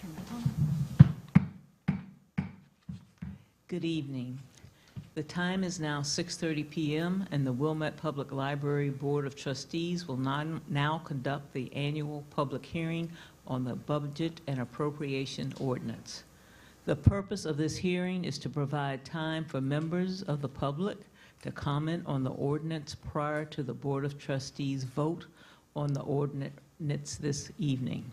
Turn it on. Good evening. The time is now 6:30 p.m. and the Wilmette Public Library Board of Trustees will now conduct the annual public hearing on the Budget and Appropriation Ordinance. The purpose of this hearing is to provide time for members of the public to comment on the ordinance prior to the Board of Trustees vote on the ordinance this evening.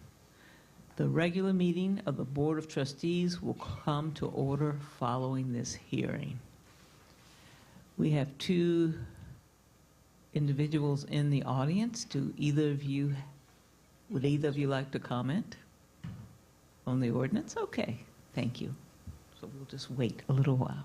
The regular meeting of the Board of Trustees will come to order following this hearing. We have two individuals in the audience. Would either of you like to comment on the ordinance? Okay, thank you. So we'll just wait a little while.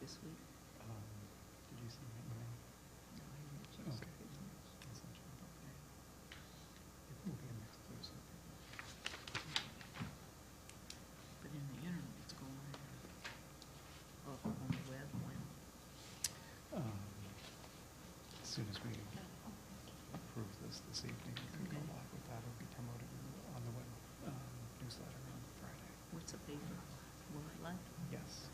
This week? Did you see my email? No, I didn't check. Okay. That's not true. Okay. It will be next Thursday. But in the interim, it's going up on the web when? As soon as we approve this evening, we can go live with that. It'll be promoted on the web newsletter on Friday. What's the paper? Will it like? Yes.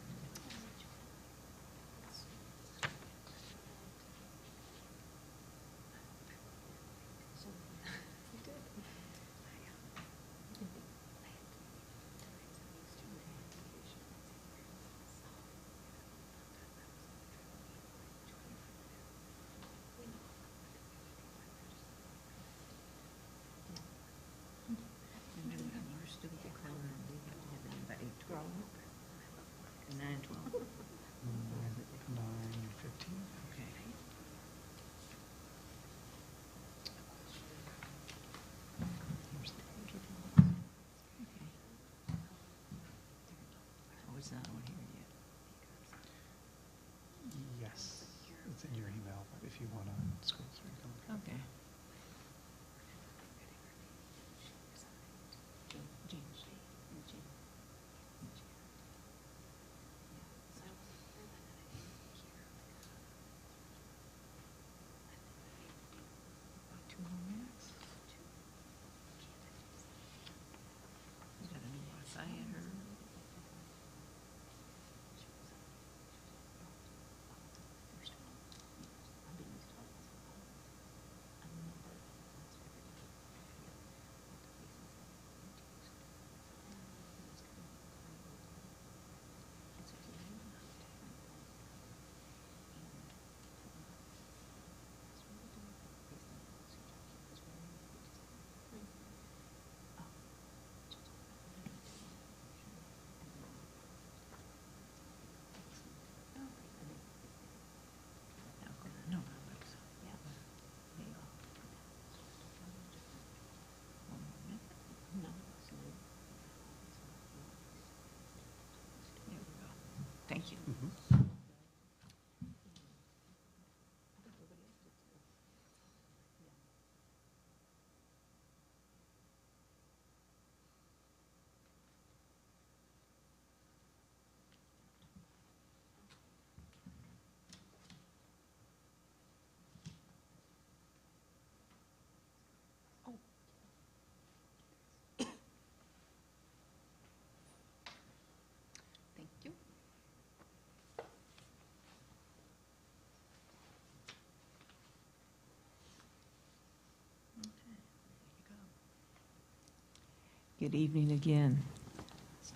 Good evening again.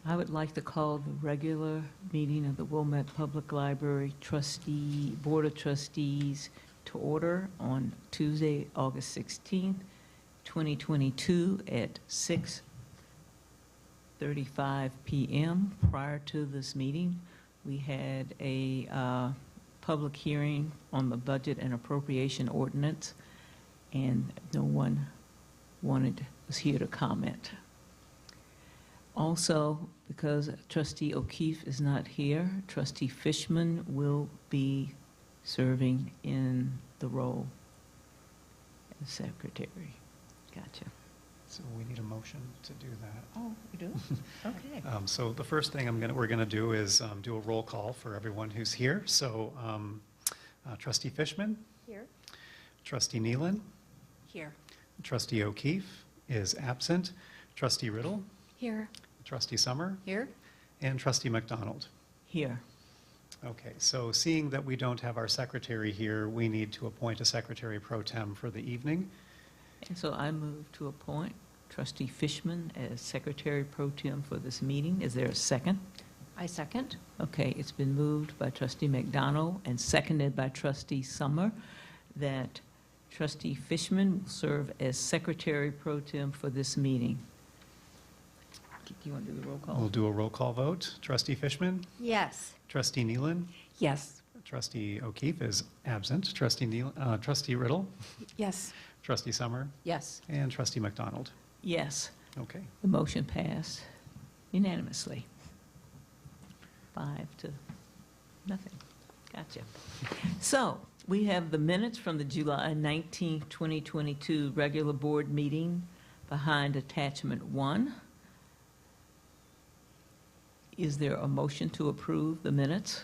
I would like to call the regular meeting of the Wilmette Public Library Board of Trustees to order on Tuesday, August 16th, 2022 at 6:35 p.m. Prior to this meeting, we had a public hearing on the budget and appropriation ordinance, and no one was here to comment. Also, because Trustee O'Keefe is not here, Trustee Fishman will be serving in the role as secretary. Gotcha. So we need a motion to do that. Oh, we do? Okay. So the first thing we're going to do is do a roll call for everyone who's here. So Trustee Fishman? Here. Trustee Nealon? Here. Trustee O'Keefe is absent. Trustee Riddle? Here. Trustee Summer? Here. And Trustee McDonald? Here. Okay, so seeing that we don't have our secretary here, we need to appoint a secretary pro tem for the evening. And so I move to appoint Trustee Fishman as secretary pro tem for this meeting. Is there a second? I second. Okay, it's been moved by Trustee McDonald and seconded by Trustee Summer that Trustee Fishman will serve as secretary pro tem for this meeting. Do you want to do the roll call? We'll do a roll call vote. Trustee Fishman? Yes. Trustee Nealon? Yes. Trustee O'Keefe is absent. Trustee Riddle? Yes. Trustee Summer? Yes. And Trustee McDonald? Yes, Okay. the motion passed unanimously. 5-0. Gotcha. So we have the minutes from the July 19th, 2022 regular board meeting behind attachment 1. Is there a motion to approve the minutes?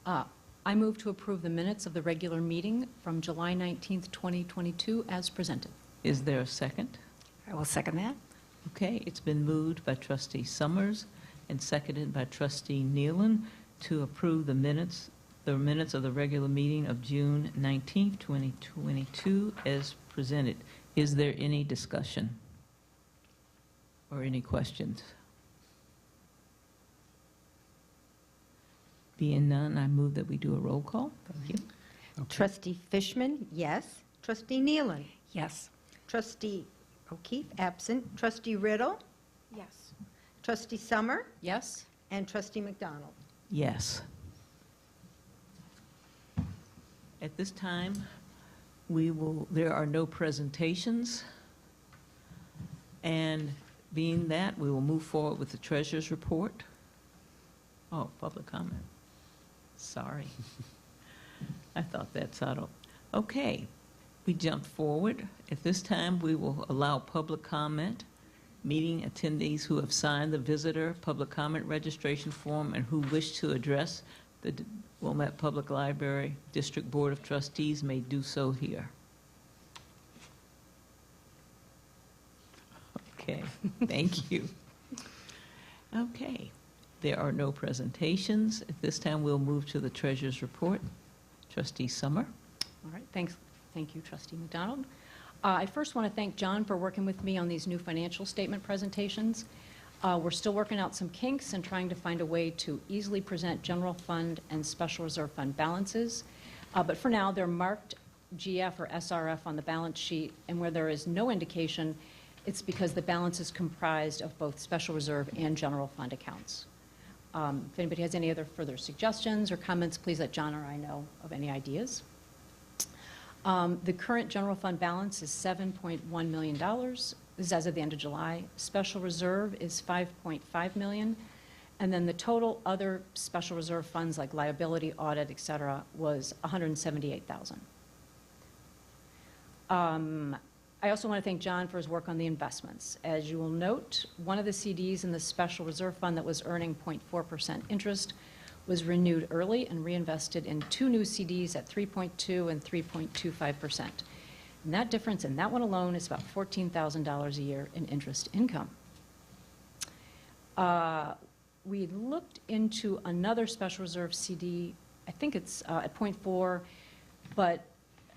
I move to approve the minutes of the regular meeting from July 19th, 2022 as presented. Is there a second? I will second that. Okay, it's been moved by Trustee Summers and seconded by Trustee Nealon to approve the minutes of the regular meeting of June 19th, 2022 as presented. Is there any discussion or any questions? Being none, I move that we do a roll call. Thank you. Okay. Trustee Fishman, yes. Trustee Nealon. Yes. Trustee O'Keefe, absent. Trustee Riddle. Yes. Trustee Summer. Yes. And Trustee McDonald. Yes. At this time, there are no presentations. And being that, we will move forward with the treasurer's report. Oh, public comment. Sorry. I thought that settled. Okay, we jumped forward. At this time, we will allow public comment. Meeting attendees who have signed the visitor public comment registration form and who wish to address the Wilmette Public Library District Board of Trustees may do so here. Okay, thank you. Okay. There are no presentations. At this time, we'll move to the treasurer's report. Trustee Summer. All right. Thanks. Thank you, Trustee McDonald. I first want to thank John for working with me on these new financial statement presentations. We're still working out some kinks and trying to find a way to easily present general fund and special reserve fund balances. But for now, they're marked GF or SRF on the balance sheet, and where there is no indication, it's because the balance is comprised of both special reserve and general fund accounts. If anybody has any other further suggestions or comments, please let John or I know of any ideas. The current general fund balance is $7.1 million. This is as of the end of July. Special reserve is $5.5 million. And then the total other special reserve funds like liability, audit, et cetera, was $178,000. I also want to thank John for his work on the investments. As you will note, one of the CDs in the special reserve fund that was earning 0.4% interest was renewed early and reinvested in 2 new CDs at 3.2 and 3.25%. And that difference in that one alone is about $14,000 a year in interest income. We looked into another special reserve CD. I think it's at 0.4, but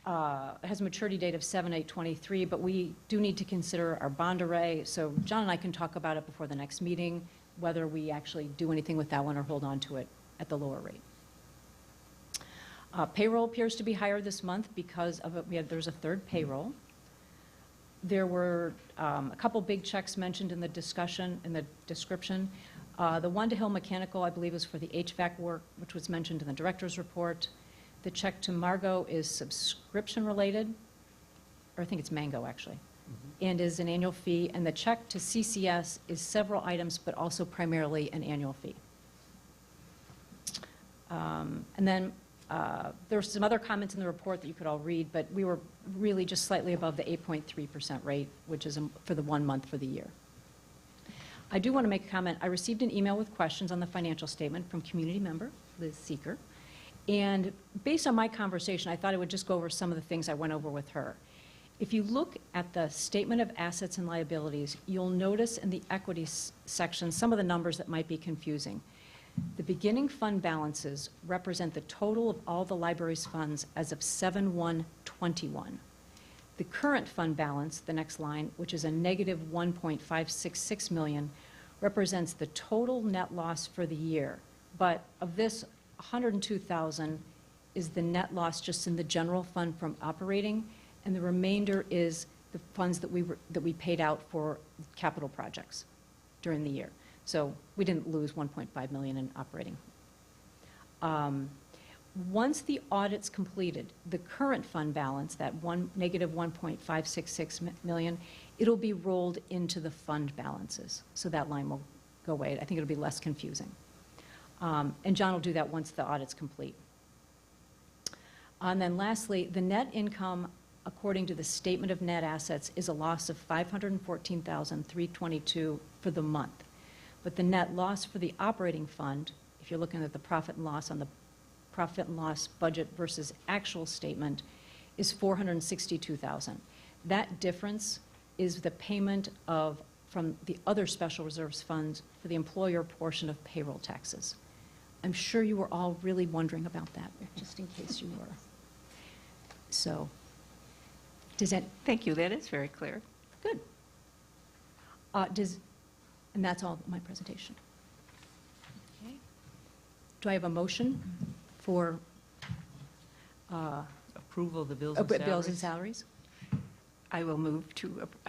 It has a maturity date of 7/8/23, but we do need to consider our bond array. So John and I can talk about it before the next meeting, whether we actually do anything with that one or hold on to it at the lower rate. Payroll appears to be higher this month because of it. There's a third payroll. There were a couple big checks mentioned in the discussion, in the description. The one to Hill Mechanical, I believe, is for the HVAC work, which was mentioned in the director's report. The check to Margot is subscription-related, or I think it's Mango, actually, and is an annual fee. And the check to CCS is several items, but also primarily an annual fee. And then there were some other comments in the report that you could all read, but we were really just slightly above the 8.3% rate, which is for the 1 month for the year. I do want to make a comment. I received an email with questions on the financial statement from community member Liz Seeker. And based on my conversation, I thought I would just go over some of the things I went over with her. If you look at the statement of assets and liabilities, you'll notice in the equity section some of the numbers that might be confusing. The beginning fund balances represent the total of all the library's funds as of 7/1/21. The current fund balance, the next line, which is a negative $1.566 million, represents the total net loss for the year. But of this, $102,000 is the net loss just in the general fund from operating, and the remainder is the funds that we paid out for capital projects during the year. So we didn't lose $1.5 million in operating. Once the audit's completed, the current fund balance, that negative $1.566 million, it'll be rolled into the fund balances. So that line will go away. I think it'll be less confusing. And John will do that once the audit's complete. And then lastly, the net income, according to the statement of net assets, is a loss of $514,322 for the month. But the net loss for the operating fund, if you're looking at the profit and loss on the profit and loss budget versus actual statement, is $462,000. That difference is the payment from the other special reserves funds for the employer portion of payroll taxes. I'm sure you were all really wondering about that, just in case you were. So, does that? Thank you, that is very clear. Good. And that's all my presentation. Okay. Do I have a motion for Approval of the bills and salaries. bills and salaries? I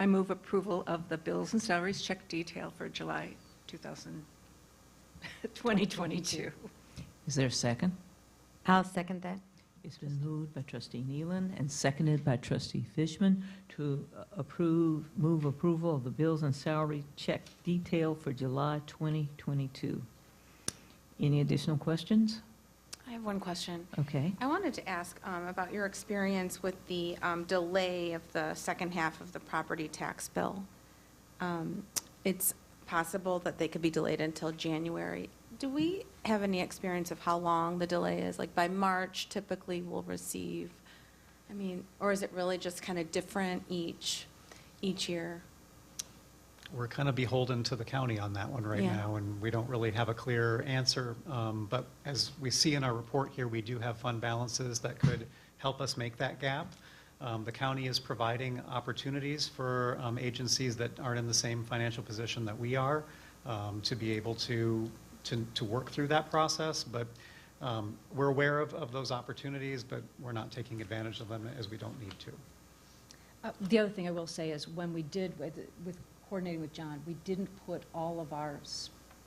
move approval of the bills and salaries check detail for July 2022. Is there a second? I'll second that. It's been moved by trustee Nealon and seconded by trustee Fishman to move approval of the bills and salary check detail for July 2022. Any additional questions? I have one question. Okay. I wanted to ask about your experience with the delay of the second half of the property tax bill. It's possible that they could be delayed until January. Do we have any experience of how long the delay is? Like by March, typically we'll receive, or is it really just kind of different each year? We're kind of beholden to the county on that one right Yeah. now, and we don't really have a clear answer. But as we see in our report here, we do have fund balances that could help us make that gap. The county is providing opportunities for agencies that aren't in the same financial position that we are to be able to work through that process. But we're aware of those opportunities, but we're not taking advantage of them as we don't need to. The other thing I will say is when we did, with coordinating with John, we didn't put all of our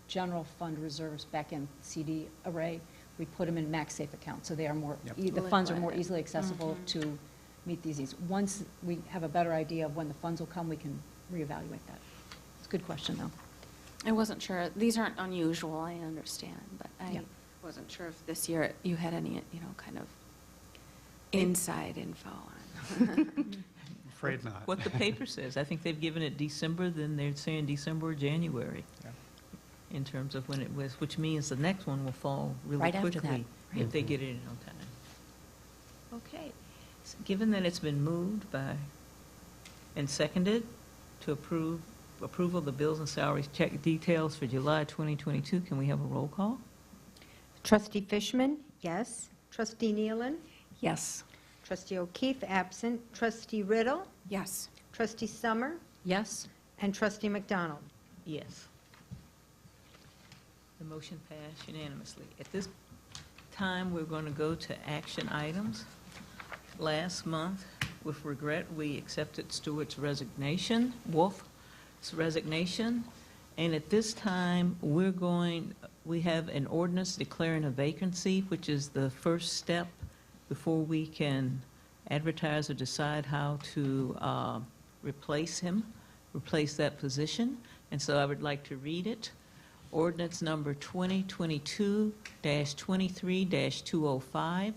general fund reserves back in CD array. We put them in max safe accounts, so they are more, Yep. the funds are more Liquid. easily accessible to meet these needs. Once we have a better idea of when the funds will come, we can reevaluate that. It's a good question, though. I wasn't sure. These aren't unusual, I understand, but I Yeah. wasn't sure if this year you had any, kind of inside info on. Afraid not. What the paper says. I think they've given it December, then they're saying December or January Yeah. in terms of when it was, which means the next one will fall really Right after quickly that, if they get it in on time. Okay. So given that it's been moved and seconded to approval of the bills and salaries check details for July 2022, can we have a roll call? Trustee Fishman, yes. Trustee Nealon? Yes. Trustee O'Keefe, absent. Trustee Riddle, Yes. Trustee Summer, Yes. and Trustee McDonald. Yes. The motion passed unanimously. At this time, we're going to go to action items. Last month, with regret, we accepted Stewart's resignation, Wolf's resignation, and at this time, we have an ordinance declaring a vacancy, which is the first step before we can advertise or decide how to replace that position. And so I would like to read it. Ordinance number 2022-23-205.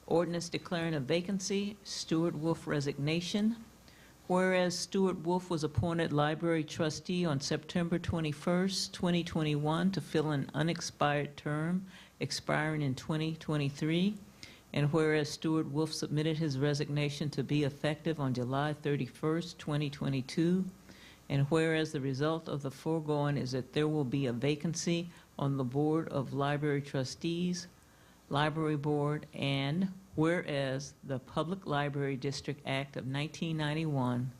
Ordinance declaring a vacancy, Stuart Wolf resignation. Whereas Stuart Wolf was appointed library trustee on September 21st, 2021 to fill an unexpired term expiring in 2023. And whereas Stuart Wolf submitted his resignation to be effective on July 31st, 2022. And whereas the result of the foregoing is that there will be a vacancy on the Board of Library Trustees, Library Board, and whereas the Public Library District Act of 1991,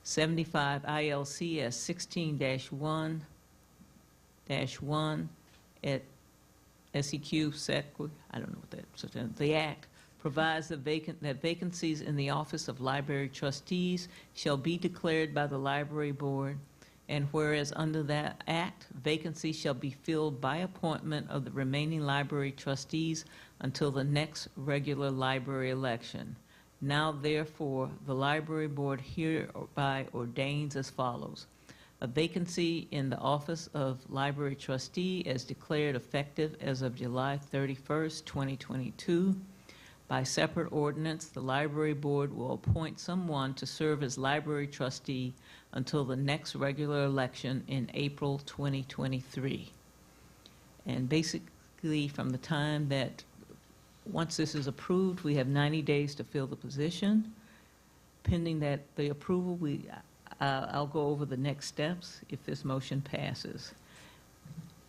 75 ILCS 16-1-1 at SEQ SEC, I don't know what that, the Act provides that vacancies in the Office of Library Trustees shall be declared by the Library Board, and whereas under that Act, vacancies shall be filled by appointment of the remaining library trustees until the next regular library election. Now therefore, the Library Board hereby ordains as follows. A vacancy in the Office of Library Trustee as declared effective as of July 31st, 2022. By separate ordinance, the Library Board will appoint someone to serve as library trustee until the next regular election in April 2023. And basically, from the time that, once this is approved, we have 90 days to fill the position. Pending that the approval, I'll go over the next steps if this motion passes.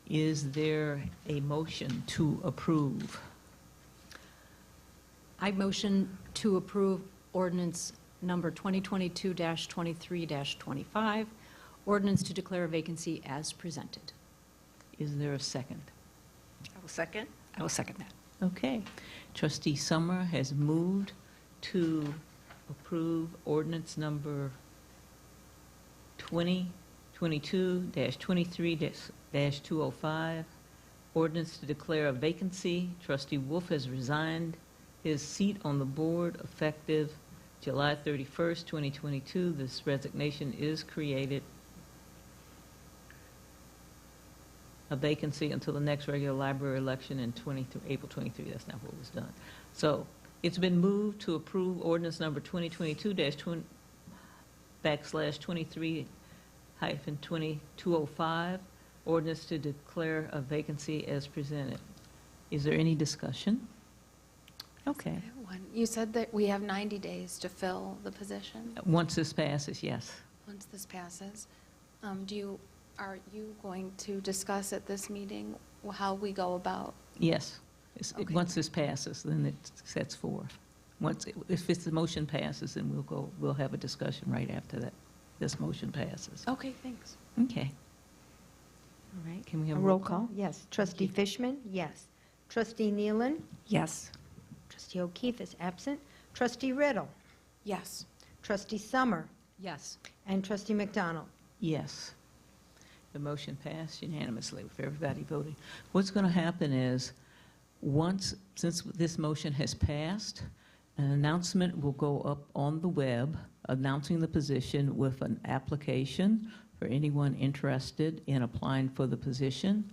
Is there a motion to approve? I motion to approve ordinance number 2022-23-25, ordinance to declare a vacancy as presented. Is there a second? I will second. I will second that. Okay. Trustee Summer has moved to approve ordinance number 2022-23-205, ordinance to declare a vacancy. Trustee Wolf has resigned his seat on the board effective July 31st, 2022. This resignation is created a vacancy until the next regular library election in April 23. That's not what was done. So it's been moved to approve ordinance number 2022-23-205, ordinance to declare a vacancy as presented. Is there any discussion? Okay. You said that we have 90 days to fill the position Once this passes, yes. once this passes. Are you going to discuss at this meeting how we go about? Yes. Okay. Once this passes, then it sets forth. If the motion passes, then we'll have a discussion right after that. This motion passes. Okay, thanks. Okay. All right, can we have A roll call? Yes. Trustee Fishman? Yes. Trustee Nealon? Yes. Trustee O'Keefe is absent. Trustee Riddle? Yes. Trustee Summer? Yes. And Trustee McDonald? Yes. The motion passed unanimously with everybody voting. What's going to happen is, since this motion has passed, an announcement will go up on the web announcing the position with an application for anyone interested in applying for the position.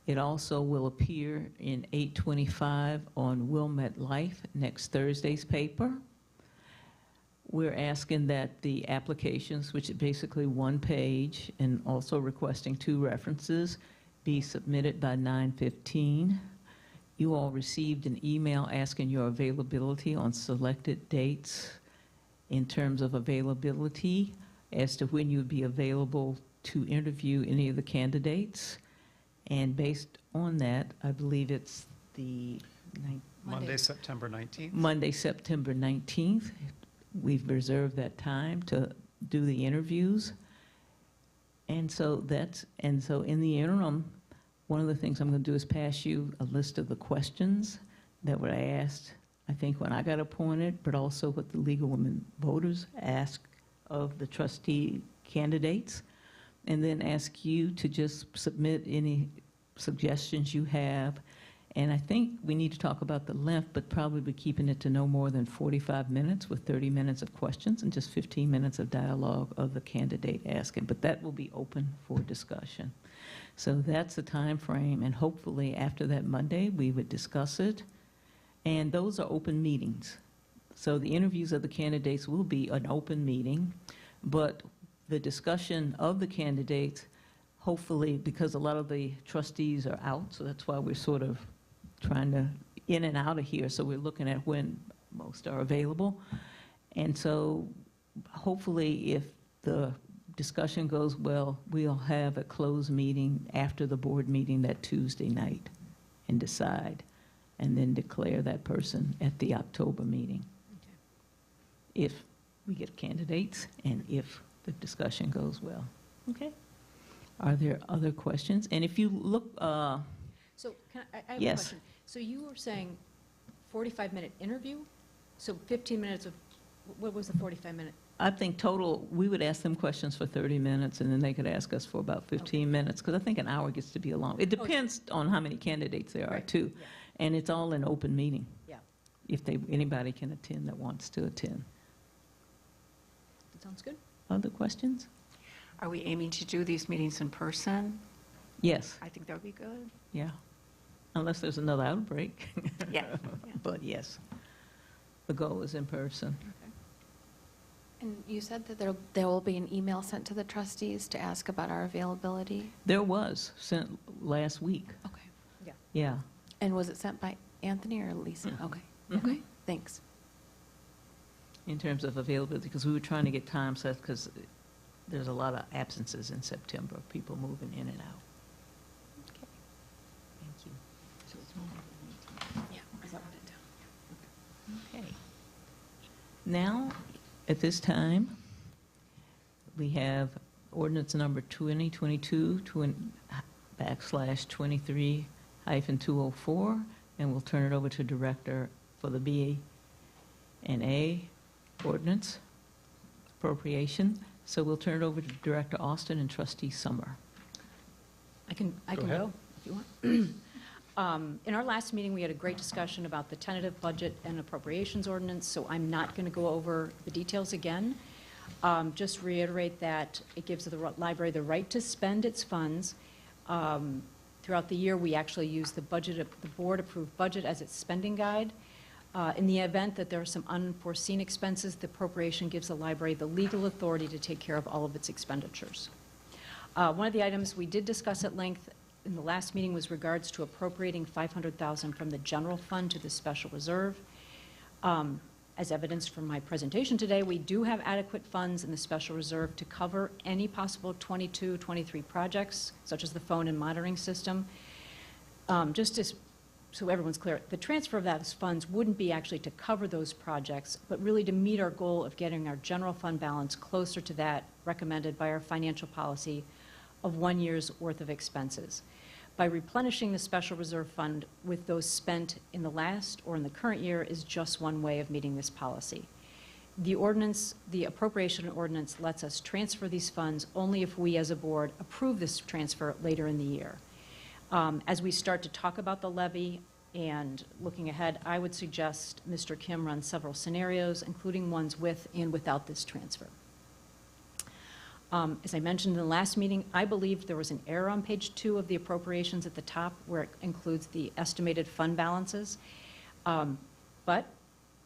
It also will appear in 825 on Wilmette Life, next Thursday's paper. We're asking that the applications, which is basically one page, and also requesting 2 references, be submitted by 9/15. You all received an email asking your availability on selected dates in terms of availability as to when you'd be available to interview any of the candidates. And based on that, I believe it's the Monday, September 19th? Monday, September 19th. We've reserved that time to do the interviews. And so in the interim, one of the things I'm going to do is pass you a list of the questions that were asked, I think, when I got appointed, but also what the League of Women Voters asked of the trustee candidates, and then ask you to just submit any suggestions you have. And I think we need to talk about the length, but probably be keeping it to no more than 45 minutes with 30 minutes of questions and just 15 minutes of dialogue of the candidate asking. But that will be open for discussion. So that's the time frame, and hopefully after that Monday, we would discuss it. And those are open meetings. So the interviews of the candidates will be an open meeting, but the discussion of the candidates, hopefully, because a lot of the trustees are out, so that's why we're sort of trying to in and out of here, so we're looking at when most are available. And so hopefully, if the discussion goes well, we'll have a closed meeting after the board meeting that Tuesday night and decide, and then declare that person at the October meeting. If we get candidates and if the discussion goes well. Okay? Are there other questions? And if you look, So I have a Yes. question. So you were saying 45-minute interview? So 15 minutes of, what was the 45-minute? I think total, we would ask them questions for 30 minutes, and then they could ask us for about 15 minutes, because I think an hour gets to be a long, it depends on how many candidates there are, Right. too. Yeah. And it's all an open meeting. Yeah. If anybody can attend that wants to attend. That sounds good. Other questions? Are we aiming to do these meetings in person? Yes, I think that would be good. yeah. Unless there's another outbreak. Yeah. But yes, the goal is in person. And you said that there will be an email sent to the trustees to ask about our availability? There was, sent last week, Okay. yeah. And was it sent by Anthony or Lisa? Mhm. Okay. Mhm. Okay, thanks. In terms of availability, because we were trying to get time set, because there's a lot of absences in September, people moving in and out. Okay. Thank you. Yeah, I wrote it down. Okay. Now, at this time, we have ordinance number 2022/23-204, and we'll turn it over to Director for the BA&A ordinance appropriation. So we'll turn it over to Director Austin and Trustee Summer. I can Go ahead. go if you want. In our last meeting, we had a great discussion about the tentative budget and appropriations ordinance, so I'm not going to go over the details again. Just reiterate that it gives the library the right to spend its funds. Throughout the year, we actually use the board-approved budget as its spending guide. In the event that there are some unforeseen expenses, the appropriation gives the library the legal authority to take care of all of its expenditures. One of the items we did discuss at length in the last meeting was regards to appropriating $500,000 from the general fund to the special reserve. As evidenced from my presentation today, we do have adequate funds in the special reserve to cover any possible 22-23 projects, such as the phone and monitoring system. So everyone's clear, the transfer of those funds wouldn't be actually to cover those projects, but really to meet our goal of getting our general fund balance closer to that recommended by our financial policy of 1 year's worth of expenses. By replenishing the special reserve fund with those spent in the last or in the current year is just one way of meeting this policy. The appropriation ordinance lets us transfer these funds only if we as a board approve this transfer later in the year. As we start to talk about the levy and looking ahead, I would suggest Mr. Kim run several scenarios, including ones with and without this transfer. As I mentioned in the last meeting, I believe there was an error on page 2 of the appropriations at the top where it includes the estimated fund balances. But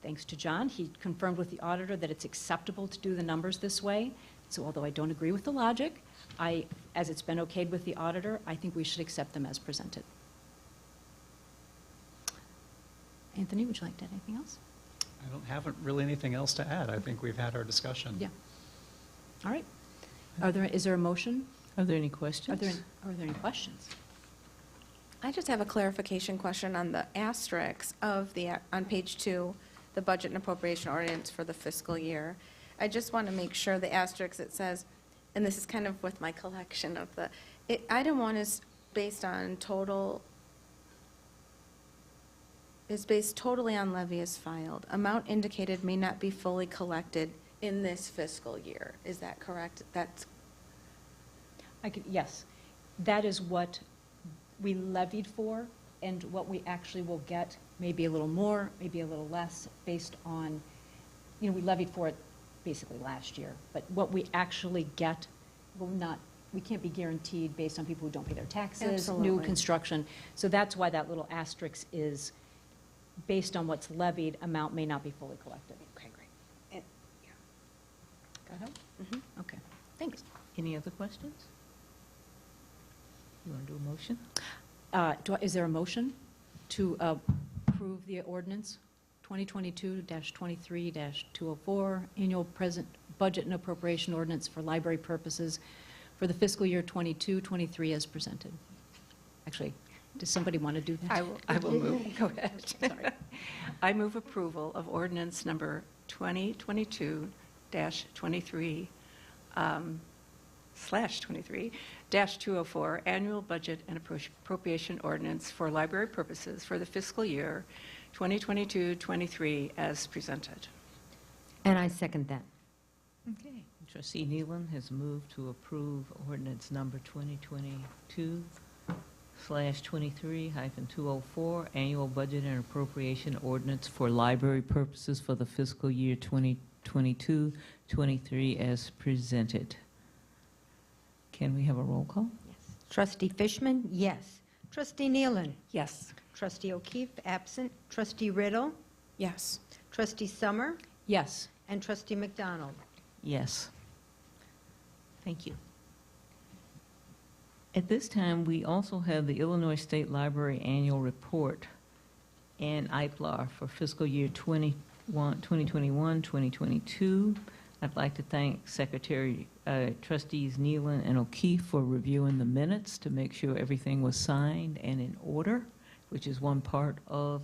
thanks to John, he confirmed with the auditor that it's acceptable to do the numbers this way. So although I don't agree with the logic, as it's been okayed with the auditor, I think we should accept them as presented. Anthony, would you like to add anything else? I don't have really anything else to add. I think we've had our discussion. Yeah. All right. Is there a motion? Are there any questions? Are there any questions? I just have a clarification question on the asterisks of on page 2, the budget and appropriation ordinance for the fiscal year. I just want to make sure the asterisk, it says, and this is kind of with my collection of item 1 is based on is based totally on levy as filed. Amount indicated may not be fully collected in this fiscal year. Is that correct? Yes, that is what we levied for, and what we actually will get, maybe a little more, maybe a little less, based on, we levied for it basically last year, but what we actually get we can't be guaranteed based on people who don't pay their taxes, new Absolutely. construction. So that's why that little asterisk is based on what's levied, amount may not be fully collected. Okay, great. And- yeah. That help? Mhm. Okay, thanks. Any other questions? You want to do a motion? Is there a motion to approve the ordinance 2022-23-204, annual present budget and appropriation ordinance for library purposes for the fiscal year 22-23 as presented? Actually, does somebody want to do that? I will move, go ahead. Sorry. I move approval of ordinance number 2022-23, /23-204, annual budget and appropriation ordinance for library purposes for the fiscal year 2022-23 as presented. And I second that. Okay. Trustee Nealon has moved to approve ordinance number 2022/23-204, annual budget and appropriation ordinance for library purposes for the fiscal year 2022-23 as presented. Can we have a roll call? Trustee Fishman, yes. Trustee Nealon. Yes. Trustee O'Keefe, absent. Trustee Riddle. Yes. Trustee Summer. Yes. And Trustee McDonald. Yes. Thank you. At this time, we also have the Illinois State Library Annual Report and IPLAR for fiscal year 2021-2022. I'd like to thank Trustees Nealon and O'Keefe for reviewing the minutes to make sure everything was signed and in order, which is one part of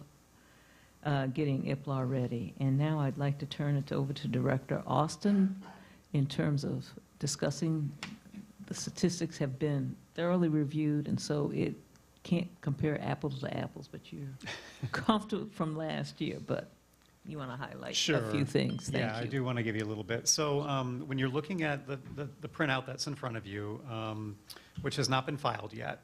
getting IPLAR ready. And now I'd like to turn it over to Director Austin in terms of discussing. The statistics have been thoroughly reviewed, and so it can't compare apples to apples, but you're comfortable from last year, but you want to highlight a few things. Thank you. Yeah, I do want to give you a little bit. So when you're looking at the printout that's in front of you, which has not been filed yet,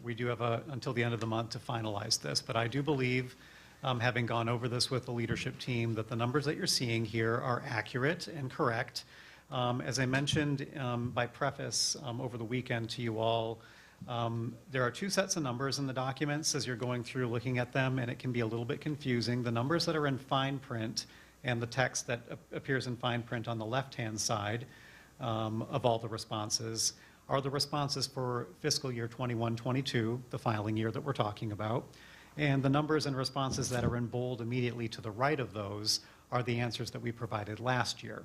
we do have until the end of the month to finalize this, but I do believe, having gone over this with the leadership team, that the numbers that you're seeing here are accurate and correct. As I mentioned by preface over the weekend to you all, there are two sets of numbers in the documents as you're going through looking at them, and it can be a little bit confusing. The numbers that are in fine print and the text that appears in fine print on the left-hand side of all the responses are the responses for fiscal year 21-22, the filing year that we're talking about. And the numbers and responses that are in bold immediately to the right of those are the answers that we provided last year.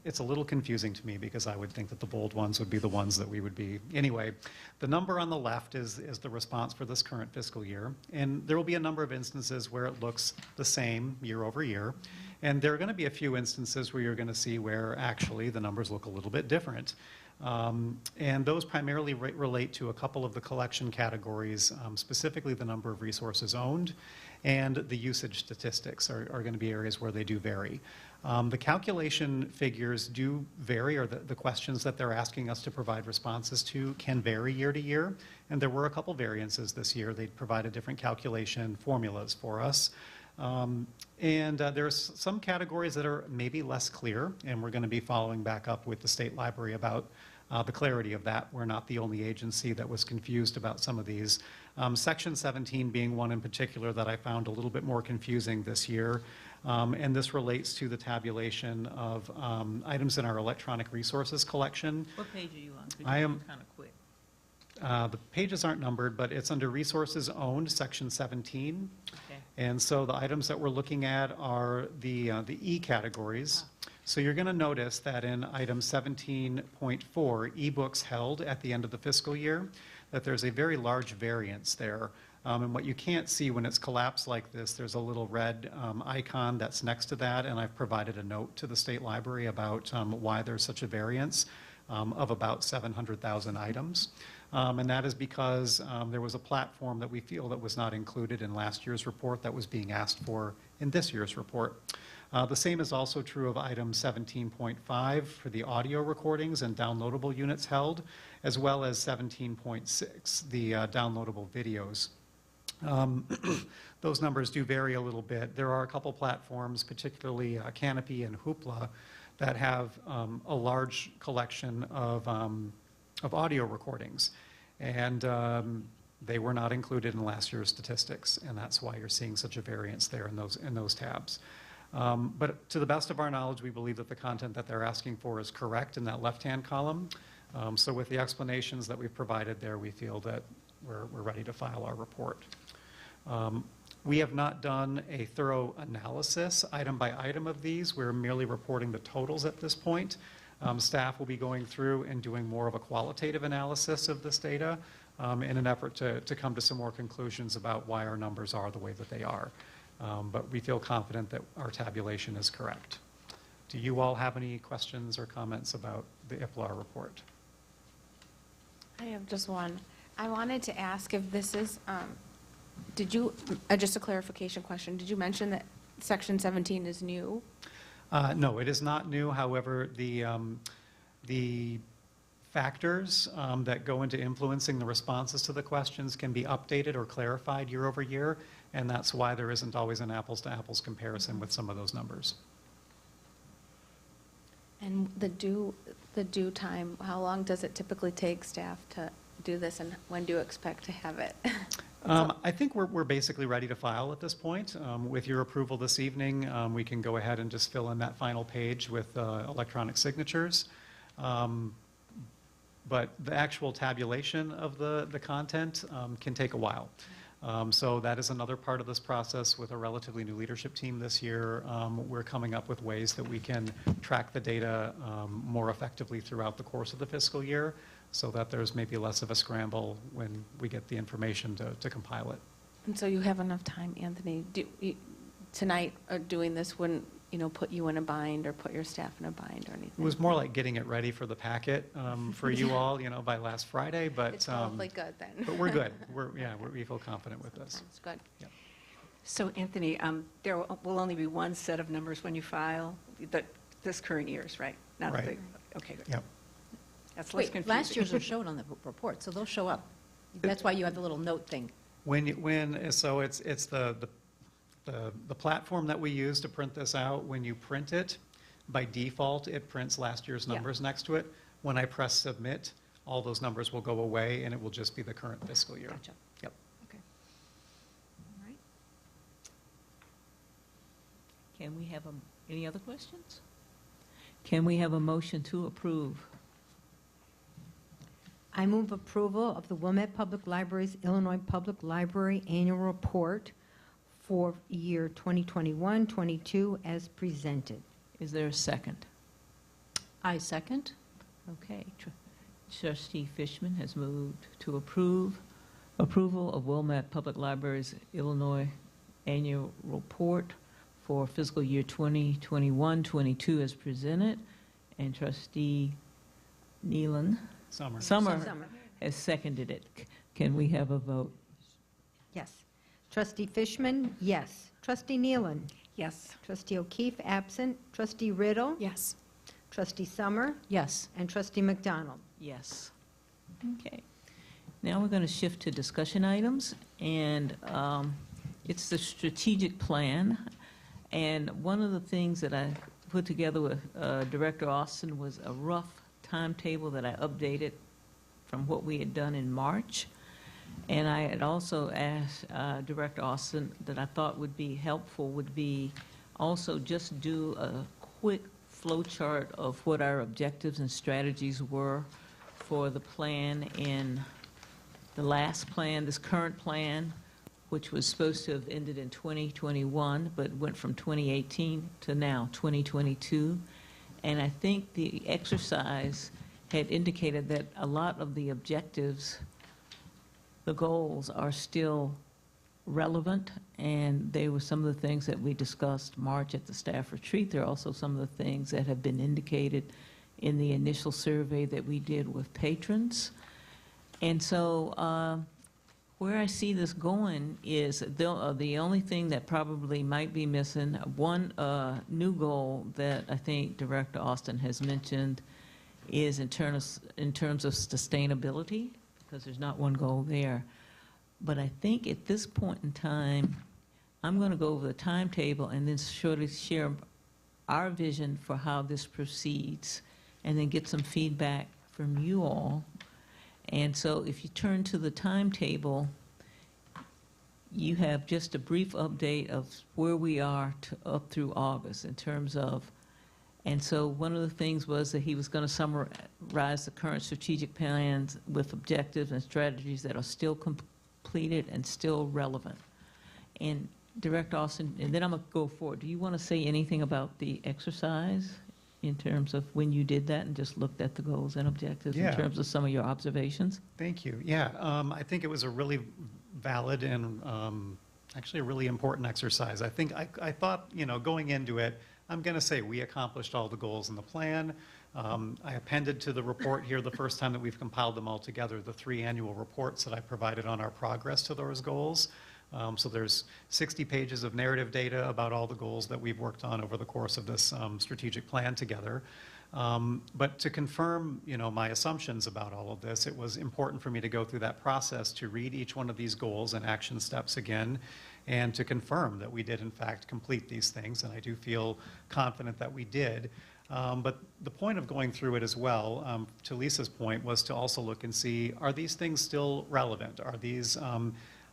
It's a little confusing to me because I would think that the bold ones would be the ones that we would be. Anyway, the number on the left is the response for this current fiscal year. And there will be a number of instances where it looks the same year over year. And there are going to be a few instances where you're going to see where actually the numbers look a little bit different. And those primarily relate to a couple of the collection categories, specifically the number of resources owned, and the usage statistics are going to be areas where they do vary. The calculation figures do vary, or the questions that they're asking us to provide responses to can vary year to year, and there were a couple variances this year. They provided different calculation formulas for us. There's some categories that are maybe less clear, and we're going to be following back up with the State Library about the clarity of that. We're not the only agency that was confused about some of these. Section 17 being one in particular that I found a little bit more confusing this year. And this relates to the tabulation of items in our electronic resources collection. What page are you on? Could you I am- go kind of quick. The pages aren't numbered, but it's under resources owned, section 17. Okay. And so the items that we're looking at are the E categories. So you're going to notice that in item 17.4, ebooks held at the end of the fiscal year, that there's a very large variance there. And what you can't see when it's collapsed like this, there's a little red icon that's next to that, and I've provided a note to the State Library about why there's such a variance of about 700,000 items. And that is because there was a platform that we feel that was not included in last year's report that was being asked for in this year's report. The same is also true of item 17.5 for the audio recordings and downloadable units held, as well as 17.6, the downloadable videos. Those numbers do vary a little bit. There are a couple platforms, particularly Canopy and Hoopla, that have a large collection of audio recordings. And they were not included in last year's statistics, and that's why you're seeing such a variance there in those tabs. But to the best of our knowledge, we believe that the content that they're asking for is correct in that left-hand column. So with the explanations that we've provided there, we feel that we're ready to file our report. We have not done a thorough analysis item by item of these. We're merely reporting the totals at this point. Staff will be going through and doing more of a qualitative analysis of this data in an effort to come to some more conclusions about why our numbers are the way that they are. But we feel confident that our tabulation is correct. Do you all have any questions or comments about the IPLAR report? I have just one. I wanted to ask if this is, just a clarification question, did you mention that section 17 is new? No, it is not new. However, the factors that go into influencing the responses to the questions can be updated or clarified year over year, and that's why there isn't always an apples-to-apples comparison with some of those numbers. And the due time, how long does it typically take staff to do this, and when do you expect to have it? I think we're basically ready to file at this point. With your approval this evening, we can go ahead and just fill in that final page with electronic signatures. But the actual tabulation of the content can take a while. So that is another part of this process. With a relatively new leadership team this year, we're coming up with ways that we can track the data more effectively throughout the course of the fiscal year, so that there's maybe less of a scramble when we get the information to compile it. And so you have enough time, Anthony. Tonight, doing this wouldn't, put you in a bind or put your staff in a bind or anything? It was more like getting it ready for the packet for you all, by last Friday, but. It's probably good then. But we're good. We feel confident with this. That's good. Yep. So Anthony, there will only be one set of numbers when you file, this current year's, right? Not Right. Okay, good. Yep. That's less Wait, confusing. last year's are shown on the report, so they'll show up. That's why you have the little note thing. So it's the platform that we use to print this out. When you print it, by default, it prints last year's Yeah. numbers next to it. When I press submit, all those numbers will go away, and it will just be the current fiscal year. Gotcha. Yep. Okay. All right. Can we have any other questions? Can we have a motion to approve? I move approval of the Wilmette Public Library's Illinois Public Library Annual Report for year 2021-22 as presented. Is there a second? I second. Okay. Trustee Fishman has moved to approval of Wilmette Public Library's Illinois Annual Report for fiscal year 2021-22 as presented, and Trustee Summer. Summer has seconded it. Can we have a vote? Yes. Trustee Fishman, yes. Trustee Nealon. Yes. Trustee O'Keefe, absent. Trustee Riddle. Yes. Trustee Summer. Yes. And Trustee McDonald. Yes. Okay. Now we're going to shift to discussion items, and it's the strategic plan. And one of the things that I put together with Director Austin was a rough timetable that I updated from what we had done in March. And I had also asked Director Austin that I thought would be helpful would be also just do a quick flow chart of what our objectives and strategies were for the plan in the last plan, this current plan, which was supposed to have ended in 2021, but went from 2018 to now 2022. And I think the exercise had indicated that a lot of the objectives, the goals, are still relevant, and they were some of the things that we discussed March at the staff retreat. There are also some of the things that have been indicated in the initial survey that we did with patrons. And so where I see this going is the only thing that probably might be missing, one new goal that I think Director Austin has mentioned is in terms of sustainability, because there's not one goal there. But I think at this point in time, I'm going to go over the timetable and then sort of share our vision for how this proceeds, and then get some feedback from you all. And so if you turn to the timetable, you have just a brief update of where we are up through August in terms of, and so one of the things was that he was going to summarize the current strategic plans with objectives and strategies that are still completed and still relevant. And Director Austin, and then I'm going to go forward. Do you want to say anything about the exercise in terms of when you did that and just looked at the goals and objectives in terms of some of your observations? Thank you. Yeah, I think it was a really valid and actually a really important exercise. I think I thought, going into it, I'm going to say we accomplished all the goals in the plan. I appended to the report here the first time that we've compiled them all together, the 3 annual reports that I provided on our progress to those goals. So there's 60 pages of narrative data about all the goals that we've worked on over the course of this strategic plan together. But to confirm, my assumptions about all of this, it was important for me to go through that process to read each one of these goals and action steps again, and to confirm that we did in fact complete these things, and I do feel confident that we did. But the point of going through it as well, to Lisa's point, was to also look and see, are these things still relevant? Are these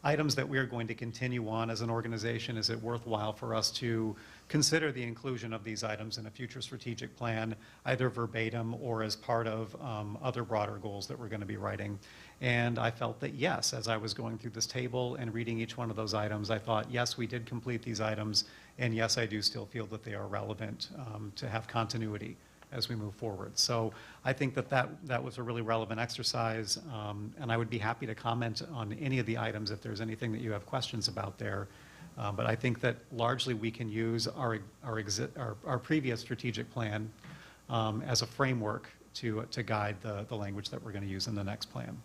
items that we are going to continue on as an organization? Is it worthwhile for us to consider the inclusion of these items in a future strategic plan, either verbatim or as part of other broader goals that we're going to be writing? And I felt that yes, as I was going through this table and reading each one of those items, I thought, yes, we did complete these items, and yes, I do still feel that they are relevant to have continuity as we move forward. So I think that was a really relevant exercise, and I would be happy to comment on any of the items if there's anything that you have questions about there. But I think that largely we can use our previous strategic plan as a framework to guide the language that we're going to use in the next plan.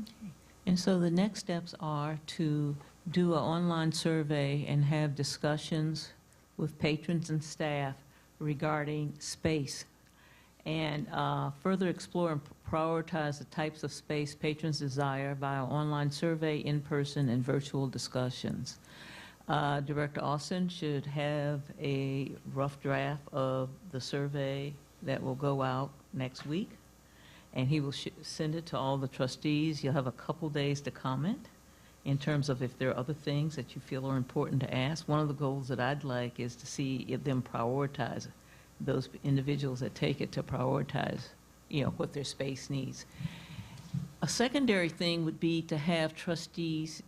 Okay. And so the next steps are to do an online survey and have discussions with patrons and staff regarding space, and further explore and prioritize the types of space patrons desire via online survey, in-person, and virtual discussions. Director Austin should have a rough draft of the survey that will go out next week, and he will send it to all the trustees. You'll have a couple days to comment in terms of if there are other things that you feel are important to ask. One of the goals that I'd like is to see if them prioritize, those individuals that take it, to prioritize, what their space needs. A secondary thing would be to have trustees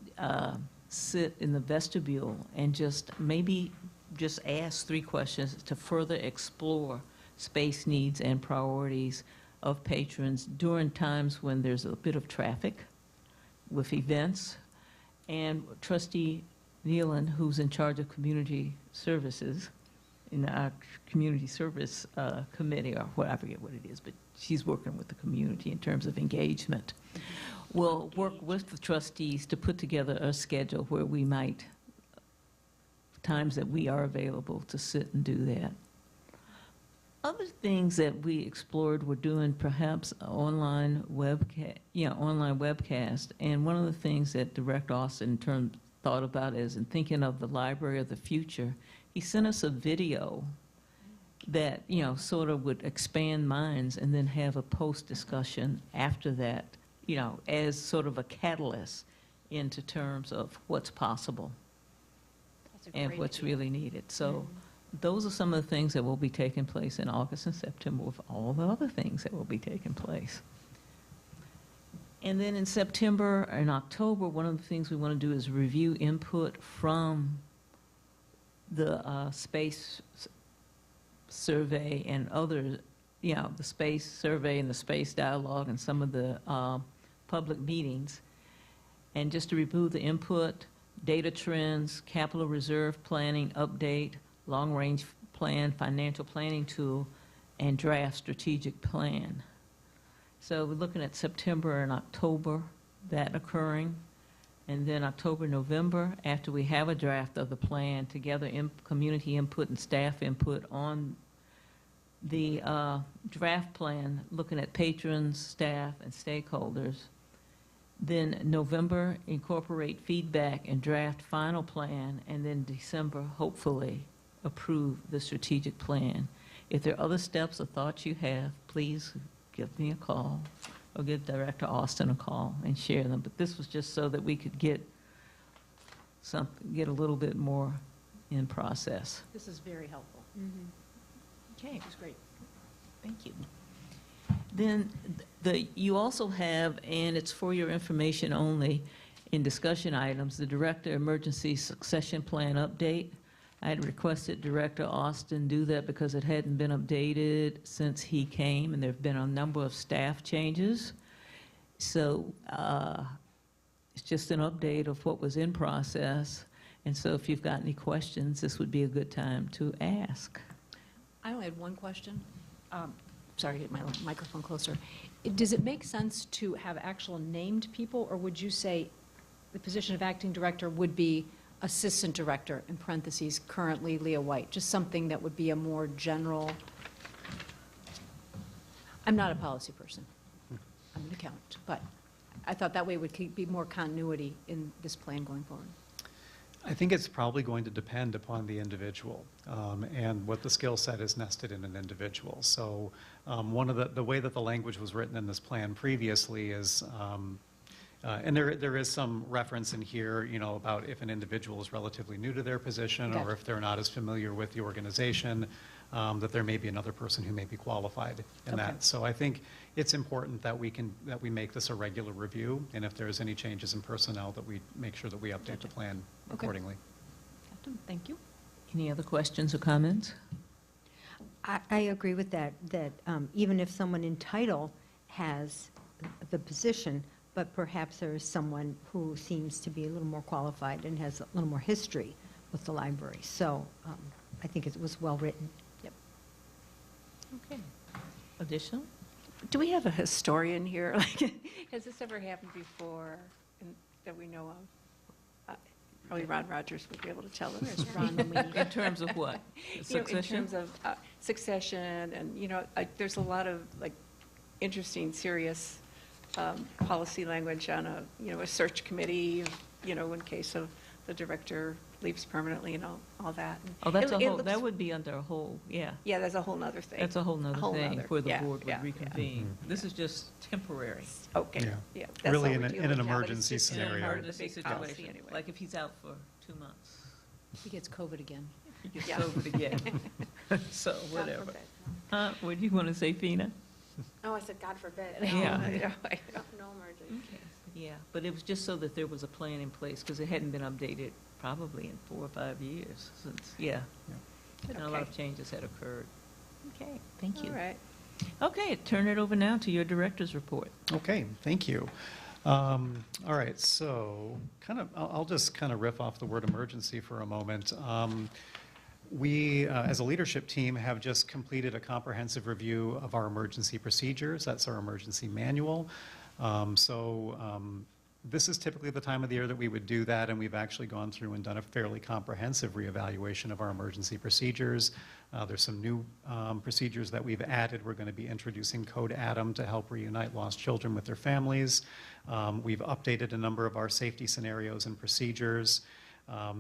sit in the vestibule and maybe just ask 3 questions to further explore space needs and priorities of patrons during times when there's a bit of traffic with events. And Trustee Nealon, who's in charge of community services in our community service committee, or I forget what it is, but she's working with the community in terms of engagement. We'll work with the trustees to put together a schedule where we might, times that we are available to sit and do that. Other things that we explored were doing perhaps online webcast, and one of the things that Director Austin thought about is, in thinking of the library of the future, he sent us a video that, sort of would expand minds and then have a post-discussion after that, as sort of a catalyst into terms of what's possible and what's really needed. So those are some of the things that will be taking place in August and September, with all the other things that will be taking place. And then in September and October, one of the things we want to do is review input from the survey and other, the space survey and the space dialogue and some of the public meetings. And just to review the input, data trends, capital reserve planning update, long-range plan, financial planning tool, and draft strategic plan. So we're looking at September and October, that occurring. And then October, November, after we have a draft of the plan, together community input and staff input on the draft plan, looking at patrons, staff, and stakeholders. Then November, incorporate feedback and draft final plan, and then December, hopefully, approve the strategic plan. If there are other steps or thoughts you have, please give me a call or give Director Austin a call and share them. But this was just so that we could get a little bit more in process. This is very helpful. Okay, It's great. thank you. Then you also have, and it's for your information only, in discussion items, the Director Emergency Succession Plan update. I had requested Director Austin do that because it hadn't been updated since he came, and there have been a number of staff changes. So it's just an update of what was in process. And so if you've got any questions, this would be a good time to ask. I only had one question. Sorry to get my microphone closer. Does it make sense to have actual named people, or would you say the position of acting director would be assistant director, in parentheses, currently Leah White? Just something that would be a more general. I'm not a policy person. I'm an accountant, but I thought that way would be more continuity in this plan going forward. I think it's probably going to depend upon the individual and what the skill set is nested in an individual. So one of the way that the language was written in this plan previously is, and there is some reference in here, about if an individual is relatively new to their position Gotcha. or if they're not as familiar with the organization, that there may be another person who may be qualified in Okay. that. So I think it's important that we make this a regular review, and if there's any changes in personnel, that we make sure that we update the plan Okay. accordingly. Captain, thank you. Any other questions or comments? I agree with that, even if someone in title has the position, but perhaps there is someone who seems to be a little more qualified and has a little more history with the library. So I think it was well-written. Okay. Additional? Do we have a historian here? Like, has this ever happened before that we know of? Probably Ron Rogers would be able to tell us. Where's Ron when we need him? In terms of what? In Succession? terms of succession, and, there's a lot of, interesting, serious policy language on a search committee, in case of the director leaves permanently and all that. And Oh, that's it- a it whole, looks- that would be under a whole, yeah. Yeah, that's a whole nother thing. That's a whole nother thing where the yeah, board yeah, would reconvene. Mhm. This is just temporary. Okay, Yeah. yeah. that's Really all in we're an- dealing in an with now, but it's emergency just scenario. part of the Emergency big policy situation, anyway. like if he's out for 2 months. He gets COVID again. He gets Yeah. COVID again. So God whatever. forbid. What do you want to say, Fina? Oh, I said, God forbid. Yeah. I know, I know. No emergency. Yeah, but it was just so that there was a plan in place, because it hadn't been updated probably in 4 or 5 years since, yeah. And a lot of Okay. changes had occurred. Okay, thank you. All right. Okay, turn it over now to your director's report. Okay, thank you. All right, so I'll just kind of riff off the word emergency for a moment. We, as a leadership team, have just completed a comprehensive review of our emergency procedures. That's our emergency manual. This is typically the time of the year that we would do that, and we've actually gone through and done a fairly comprehensive reevaluation of our emergency procedures. There's some new procedures that we've added. We're going to be introducing Code Adam to help reunite lost children with their families. We've updated a number of our safety scenarios and procedures.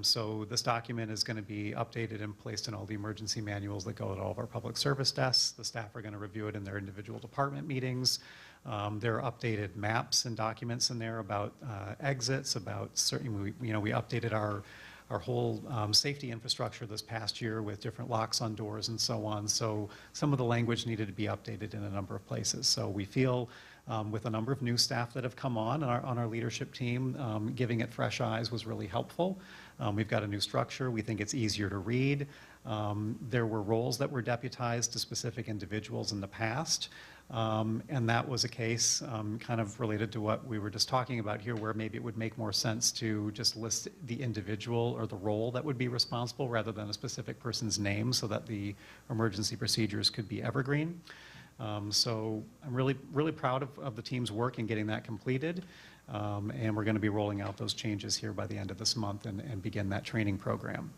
So this document is going to be updated and placed in all the emergency manuals that go at all of our public service desks. The staff are going to review it in their individual department meetings. There are updated maps and documents in there about exits, about certain, we updated our whole safety infrastructure this past year with different locks on doors and so on. So some of the language needed to be updated in a number of places. So we feel with a number of new staff that have come on our leadership team. Giving it fresh eyes was really helpful. We've got a new structure. We think it's easier to read. There were roles that were deputized to specific individuals in the past. And that was a case kind of related to what we were just talking about here, where maybe it would make more sense to just list the individual or the role that would be responsible rather than a specific person's name, so that the emergency procedures could be evergreen. So I'm really proud of the team's work in getting that completed. And we're going to be rolling out those changes here by the end of this month and begin that training program.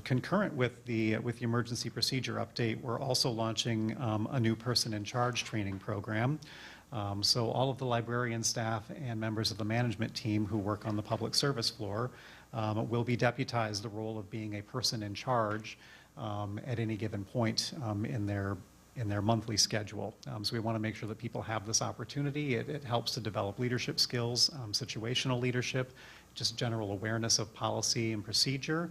Concurrent with the emergency procedure update, we're also launching a new person in charge training program. So all of the librarian staff and members of the management team who work on the public service floor will be deputized the role of being a person in charge at any given point in their monthly schedule. So we want to make sure that people have this opportunity. It helps to develop leadership skills, situational leadership, just general awareness of policy and procedure,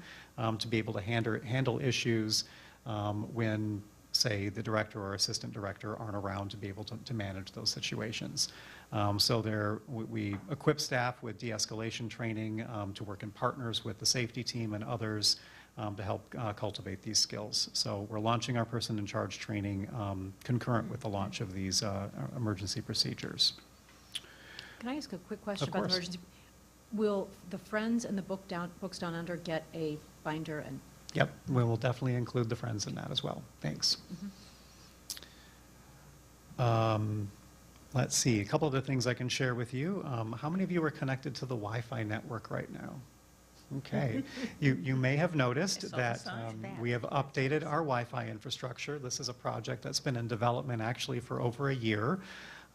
to be able to handle issues when, say, the director or assistant director aren't around to be able to manage those situations. So we equip staff with de-escalation training to work in partners with the safety team and others to help cultivate these skills. So we're launching our person in charge training concurrent with the launch of these emergency procedures. Can I ask a quick question Of about the course. emergency? Will the Friends and the Books Down Under get a binder and? Yep, we will definitely include the Friends in that as well. Thanks. Let's see, a couple other things I can share with you. How many of you are connected to the Wi-Fi network right now? Okay. You may have noticed I saw the that sign. we have updated our Wi-Fi infrastructure. This is a project that's been in development actually for over a year.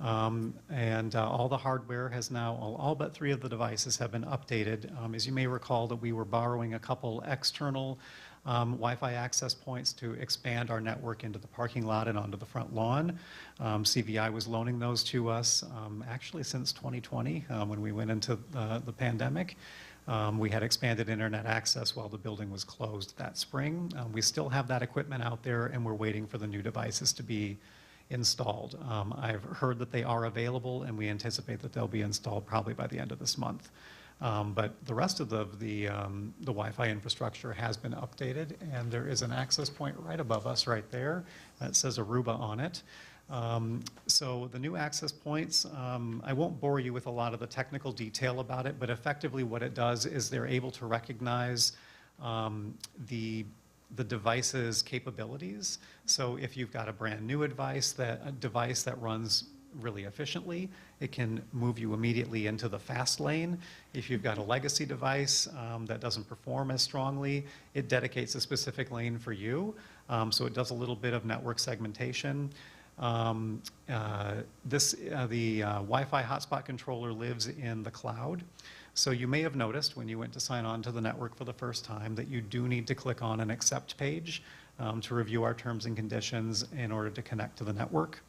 And all the hardware has now, all but 3 of the devices have been updated. As you may recall, that we were borrowing a couple external Wi-Fi access points to expand our network into the parking lot and onto the front lawn. CVI was loaning those to us actually since 2020 when we went into the pandemic. We had expanded internet access while the building was closed that spring. We still have that equipment out there, and we're waiting for the new devices to be installed. I've heard that they are available, and we anticipate that they'll be installed probably by the end of this month. But the rest of the Wi-Fi infrastructure has been updated, and there is an access point right above us right there that says Aruba on it. So the new access points, I won't bore you with a lot of the technical detail about it, but effectively what it does is they're able to recognize the device's capabilities. So if you've got a brand new device that runs really efficiently, it can move you immediately into the fast lane. If you've got a legacy device that doesn't perform as strongly, it dedicates a specific lane for you. So it does a little bit of network segmentation. The Wi-Fi hotspot controller lives in the cloud. So you may have noticed when you went to sign on to the network for the first time that you do need to click on an accept page to review our terms and conditions in order to connect to the network.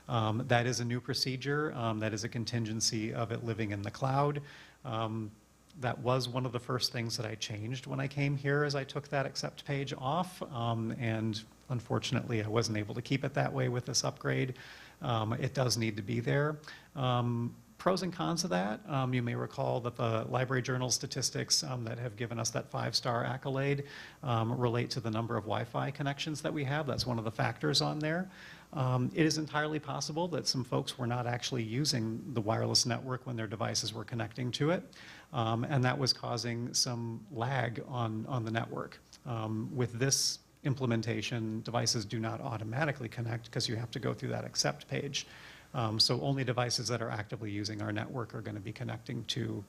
That is a new procedure. That is a contingency of it living in the cloud. That was one of the first things that I changed when I came here, as I took that accept page off. And unfortunately, I wasn't able to keep it that way with this upgrade. It does need to be there. Pros and cons of that, you may recall that the Library Journal statistics that have given us that 5-star accolade relate to the number of Wi-Fi connections that we have. That's one of the factors on there. It is entirely possible that some folks were not actually using the wireless network when their devices were connecting to it, and that was causing some lag on the network. With this implementation, devices do not automatically connect because you have to go through that accept page. So only devices that are actively using our network are going to be connecting to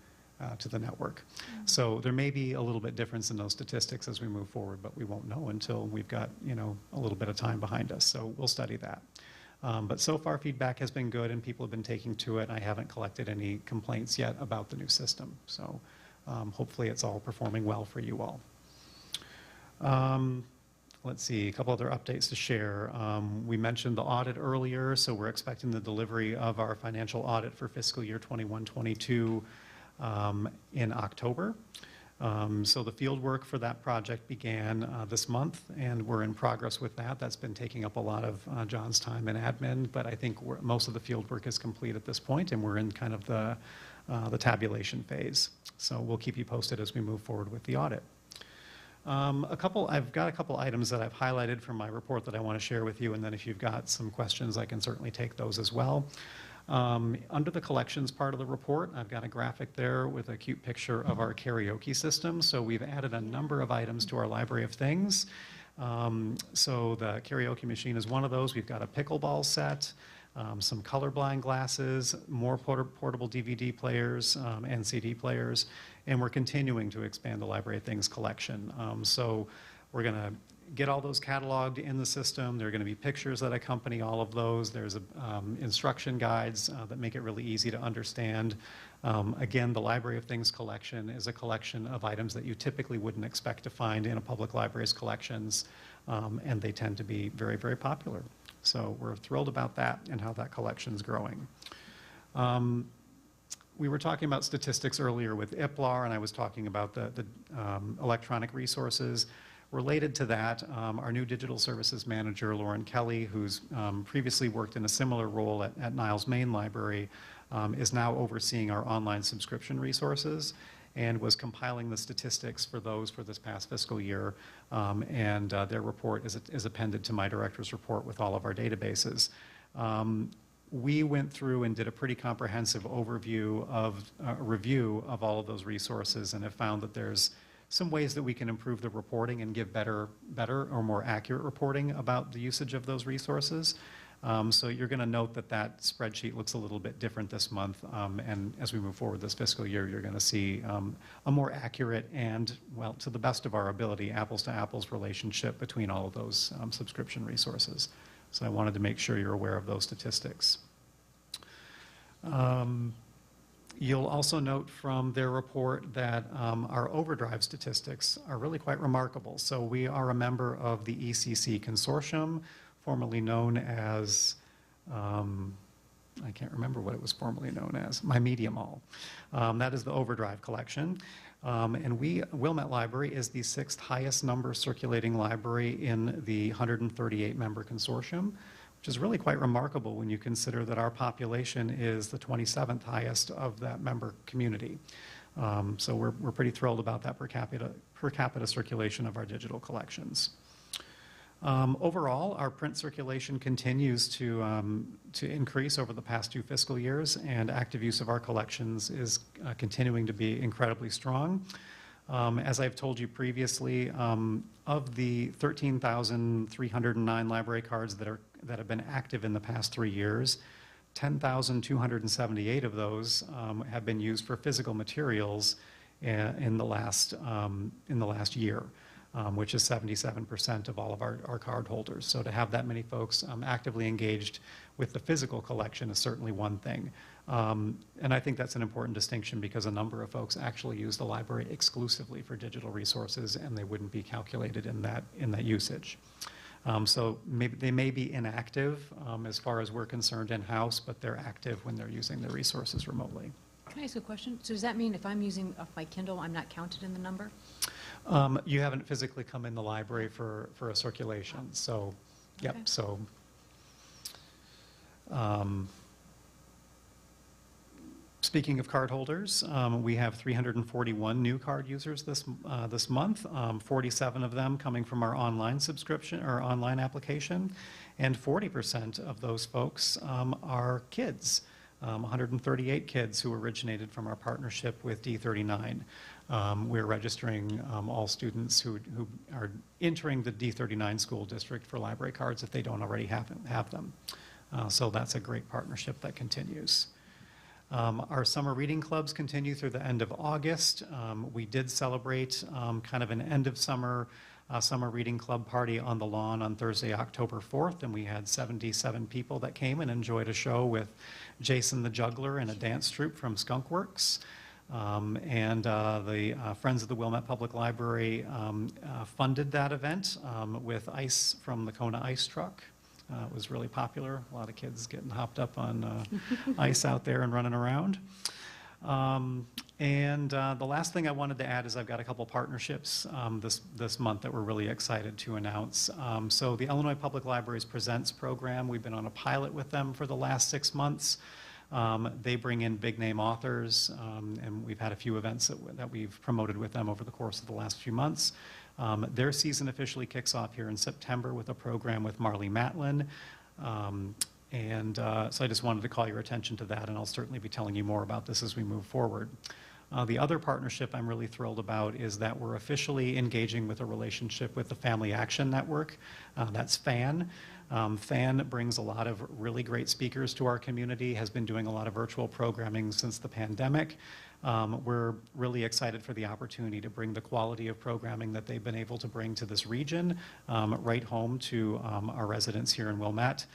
the network. So there may be a little bit difference in those statistics as we move forward, but we won't know until we've got, a little bit of time behind us. So we'll study that. But so far feedback has been good and people have been taking to it. I haven't collected any complaints yet about the new system. So hopefully it's all performing well for you all. Let's see, a couple other updates to share. We mentioned the audit earlier, so we're expecting the delivery of our financial audit for fiscal year 21-22 in October. So the field work for that project began this month, and we're in progress with that. That's been taking up a lot of John's time in admin, but I think most of the field work is complete at this point, and we're in kind of the tabulation phase. So we'll keep you posted as we move forward with the audit. I've got a couple items that I've highlighted from my report that I want to share with you, and then if you've got some questions, I can certainly take those as well. Under the collections part of the report, I've got a graphic there with a cute picture of our karaoke system. So we've added a number of items to our library of things. So the karaoke machine is one of those. We've got a pickleball set, some colorblind glasses, more portable DVD players and CD players, and we're continuing to expand the library of things collection. So we're going to get all those cataloged in the system. There are going to be pictures that accompany all of those. There's instruction guides that make it really easy to understand. Again, the Library of Things collection is a collection of items that you typically wouldn't expect to find in a public library's collections, and they tend to be very, very popular. So we're thrilled about that and how that collection's growing. We were talking about statistics earlier with IPLAR, and I was talking about the electronic resources. Related to that, our new digital services manager, Lauren Kelly, who's previously worked in a similar role at Niles Main Library, is now overseeing our online subscription resources and was compiling the statistics for those for this past fiscal year. Their report is appended to my director's report with all of our databases. We went through and did a pretty comprehensive review of all of those resources and have found that there's some ways that we can improve the reporting and give better or more accurate reporting about the usage of those resources. So you're going to note that spreadsheet looks a little bit different this month, and as we move forward this fiscal year, you're going to see a more accurate and, well, to the best of our ability, apples-to-apples relationship between all of those subscription resources. So I wanted to make sure you're aware of those statistics. You'll also note from their report that our overdrive statistics are really quite remarkable. So we are a member of the ECC Consortium, formerly known as, I can't remember what it was formerly known as, My Media Mall. That is the overdrive collection. And Wilmette Library is the 6th highest number circulating library in the 138-member consortium, which is really quite remarkable when you consider that our population is the 27th highest of that member community. So we're pretty thrilled about that per capita circulation of our digital collections. Overall, our print circulation continues to increase over the past 2 fiscal years, and active use of our collections is continuing to be incredibly strong. As I've told you previously, of the 13,309 library cards that have been active in the past 3 years, 10,278 of those have been used for physical materials in the last year, which is 77% of all of our card holders. So to have that many folks actively engaged with the physical collection is certainly one thing. And I think that's an important distinction because a number of folks actually use the library exclusively for digital resources, and they wouldn't be calculated in that usage. So they may be inactive as far as we're concerned in-house, but they're active when they're using their resources remotely. Can I ask a question? So does that mean if I'm using off my Kindle, I'm not counted in the number? You haven't physically come in the library for a circulation, so, yep, Okay. so. Speaking of card holders, we have 341 new card users this month, 47 of them coming from our online subscription or online application, and 40% of those folks are kids, 138 kids who originated from our partnership with D39. We're registering all students who are entering the D39 school district for library cards if they don't already have them. So that's a great partnership that continues. Our summer reading clubs continue through the end of August. We did celebrate kind of an end of summer reading club party on the lawn on Thursday, October 4th, and we had 77 people that came and enjoyed a show with Jason the Juggler and a dance troupe from Skunk Works. The Friends of the Wilmette Public Library funded that event with ice from the Kona ice truck. It was really popular. A lot of kids getting hopped up on ice out there and running around. And the last thing I wanted to add is I've got a couple partnerships this month that we're really excited to announce. So the Illinois Public Libraries Presents program, we've been on a pilot with them for the last 6 months. They bring in big-name authors, and we've had a few events that we've promoted with them over the course of the last few months. Their season officially kicks off here in September with a program with Marlee Matlin. So I just wanted to call your attention to that, and I'll certainly be telling you more about this as we move forward. The other partnership I'm really thrilled about is that we're officially engaging with a relationship with the Family Action Network. That's FAN. FAN brings a lot of really great speakers to our community, has been doing a lot of virtual programming since the pandemic. We're really excited for the opportunity to bring the quality of programming that they've been able to bring to this region right home to our residents here in Wilmette.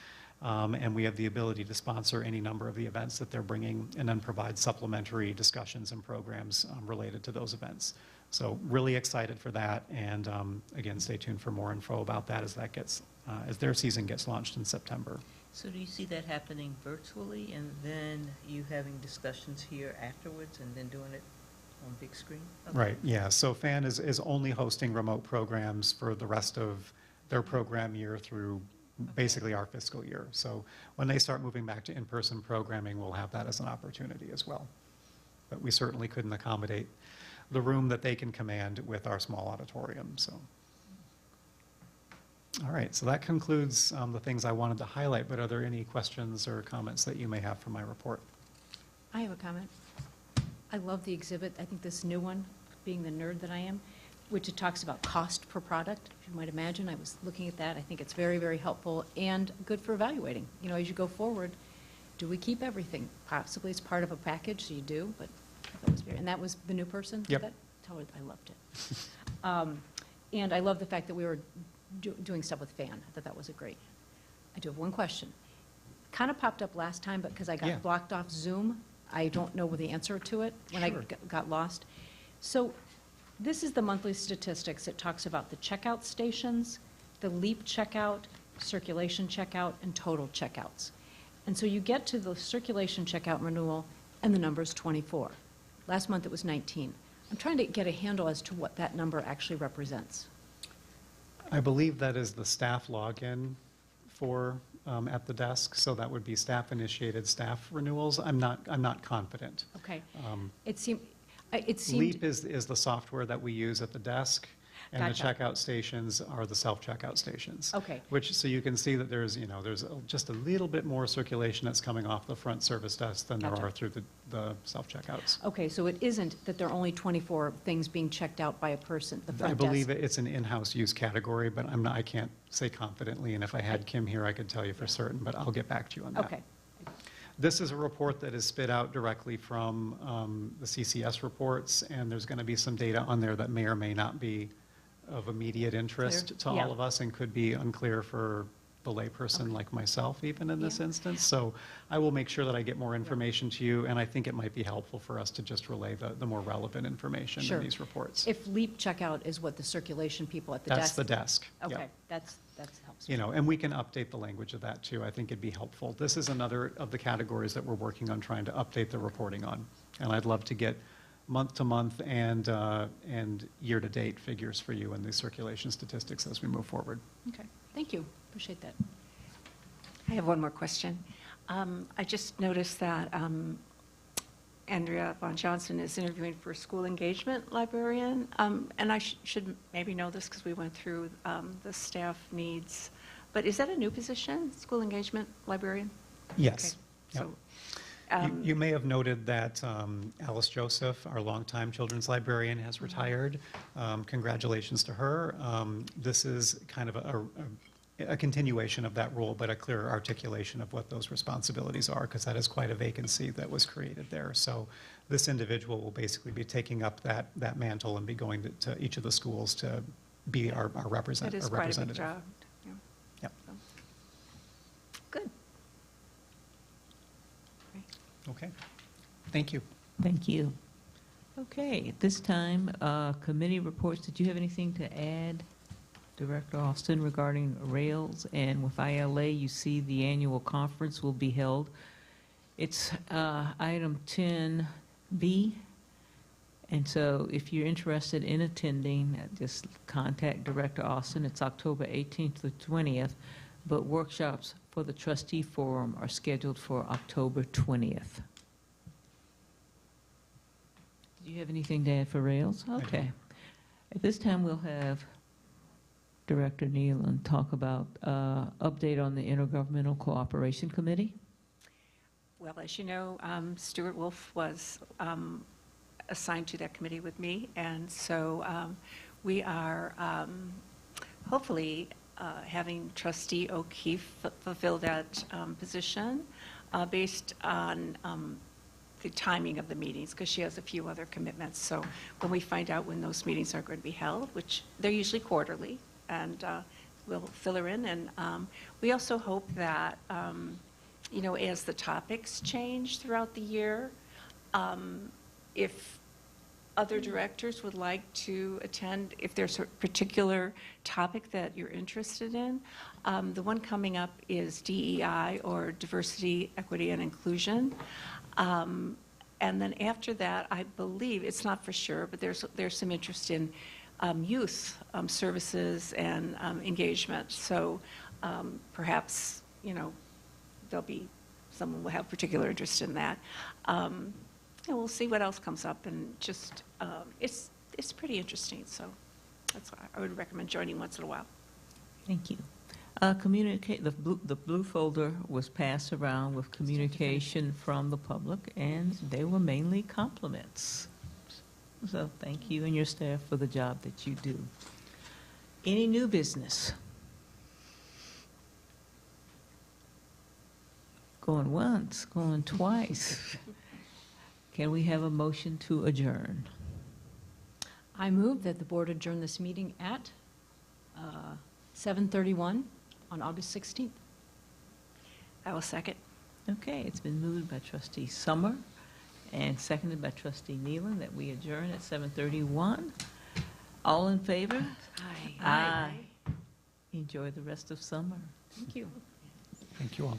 And we have the ability to sponsor any number of the events that they're bringing and then provide supplementary discussions and programs related to those events. So really excited for that, and again, stay tuned for more info about that as their season gets launched in September. So do you see that happening virtually, and then you having discussions here afterwards, and then doing it on big screen? Okay. Right, yeah, so FAN is only hosting remote programs for the rest of their program year through basically our fiscal year. So when they start moving back to in-person programming, we'll have that as an opportunity as well. But we certainly couldn't accommodate the room that they can command with our small auditorium, so. All right, so that concludes the things I wanted to highlight, but are there any questions or comments that you may have from my report? I have a comment. I love the exhibit. I think this new one, being the nerd that I am, which it talks about cost per product. As you might imagine, I was looking at that. I think it's very, very helpful and good for evaluating. You know, as you go forward, do we keep everything? Possibly it's part of a package, so you do, but I thought it was very, and that was the new person? Yep. Tell her I loved it. And I love the fact that we were doing stuff with FAN. I thought that was a great. I do have one question. Kind of popped up last time, but because I got Yeah. blocked off Zoom, I don't know the answer to it when I Sure. got lost. So this is the monthly statistics. It talks about the checkout stations, the LEAP checkout, circulation checkout, and total checkouts. And so you get to the circulation checkout renewal, and the number is 24. Last month it was 19. I'm trying to get a handle as to what that number actually represents. I believe that is the staff login for at the desk, so that would be staff-initiated staff renewals. I'm not confident. Okay. Um, It seemed. LEAP is the software that we use at the desk, and the Gotcha. checkout stations are the self-checkout stations. Okay. So you can see that there's just a little bit more circulation that's coming off the front service desk than there Gotcha. are through the self-checkouts. Okay, so it isn't that there are only 24 things being checked out by a person, the front I desk? believe it's an in-house use category, but I can't say confidently, and if I had Kim here, I could tell you for certain, but I'll get back to you on that. Okay. This is a report that is spit out directly from the CCS reports, and there's going to be some data on there that may or may not be of immediate interest Clear. to Yeah. all of us and could be unclear for the layperson Okay. like myself even in this Yeah. instance. So I will make sure that I get more information to you, and I think it might be helpful for us to just relay the more relevant information Sure. in these reports. If LEAP checkout is what the circulation people at the desk? That's the desk. Yep. Okay, that helps. You know, and we can update the language of that too. I think it'd be helpful. This is another of the categories that we're working on trying to update the reporting on. And I'd love to get month-to-month and year-to-date figures for you in the circulation statistics as we move forward. Okay, thank you, appreciate that. I have one more question. I just noticed that Andrea Von Johnson is interviewing for school engagement librarian, and I should maybe know this because we went through the staff needs, but is that a new position, school engagement librarian? Yes. Okay. Yep. So, You may have noted that Alice Joseph, our longtime children's librarian, has retired. Congratulations to her. This is kind of a continuation of that role, but a clearer articulation of what those responsibilities are, because that is quite a vacancy that was created there. So this individual will basically be taking up that mantle and be going to each of the schools to be our It representative. is quite a big job. Yeah. Yep. So, Good. Great. Okay. Thank you. Thank you. Okay, at this time, committee reports. Did you have anything to add, Director Austin, regarding rails? And with ILA, you see the annual conference will be held. It's item 10, B. And so if you're interested in attending, just contact Director Austin. It's October 18th to 20th, but workshops for the trustee forum are scheduled for October 20th. Do you have anything to add for Rails? I Okay. At this time, we'll have Director Nealon talk about update on the Intergovernmental Cooperation Committee. Well, as you know, Stuart Wolf was assigned to that committee with me, and so we are hopefully having Trustee O'Keefe fulfill that position based on the timing of the meetings, because she has a few other commitments. So when we find out when those meetings are going to be held, which they're usually quarterly, and we'll fill her in. And we also hope that, you know, as the topics change throughout the year, if other directors would like to attend, if there's a particular topic that you're interested in. The one coming up is DEI, or Diversity, Equity, and Inclusion. And then after that, I believe, it's not for sure, but there's some interest in youth services and engagement. So perhaps, you know, someone will have particular interest in that. And we'll see what else comes up, and just, it's pretty interesting, so that's why I would recommend joining once in a while. Thank you. The blue folder was passed around with communication from the public, and they were mainly compliments. So thank you and your staff for the job that you do. Any new business? Going once, going twice. Can we have a motion to adjourn? I move that the board adjourn this meeting at 7:31 on August 16th. I will second. Okay, it's been moved by Trustee Summer and seconded by Trustee Nealon that we adjourn at 7:31. All in favor? Aye. Aye. Enjoy the rest of summer. Thank you. Thank you all.